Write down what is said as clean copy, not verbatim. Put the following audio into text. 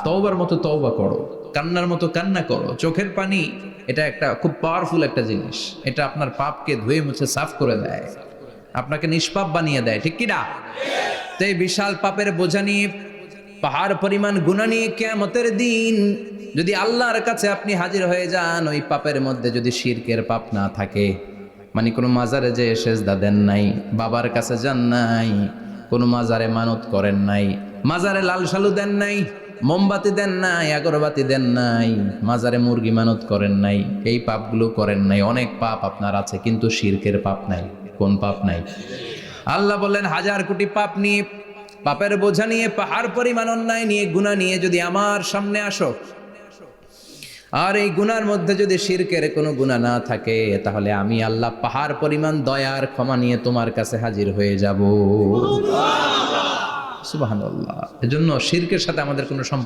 তওবার মতো তওবা করো, কান্নার মতো কান্না করো। চোখের পানি এটা একটা খুব পাওয়ারফুল একটা জিনিস। এটা আপনার পাপকে ধুয়ে মুছে সাফ করে দেয়, আপনাকে নিষ্পাপ বানিয়ে দেয়, ঠিক কি না? তো এই বিশাল পাপের বোঝা নিয়ে, পাহাড় পরিমাণ গুনাহ নিয়ে কিয়ামতের দিন যদি আল্লাহর কাছে আপনি হাজির হয়ে যান, ওই পাপের মধ্যে যদি শিরকের পাপ না থাকে, মানে কোনো মাজারে যে সেজদা দেন নাই, বাবার কাছে যান নাই, কোনো মাজারে মানত করেন নাই, মাজারে লাল সালু দেন নাই, মোমবাতি দেন নাই, আগরবাতি দেন নাই, মাজারে মুরগি মানত করেন নাই, এই পাপগুলো করেন নাই, অনেক পাপ আপনার আছে, কিন্তু শিরকের পাপ নাই। কোন পাপ নাই? আল্লাহ বললেন, হাজার কোটি পাপ নিয়ে, পাপের বোঝা নিয়ে, পাহাড় পরিমাণ অন্যায় নিয়ে, গুনাহ নিয়ে যদি আমার সামনে আসো, আর এই গুনার মধ্যে যদি শিরকের কোনো গুনাহ না থাকে, তাহলে আমি আল্লাহ পাহাড় পরিমাণ দয়ার ক্ষমা নিয়ে তোমার কাছে হাজির হয়ে যাব। সুবহানাল্লাহ। এজন্য শিরকের সাথে আমাদের কোনো সম্পর্ক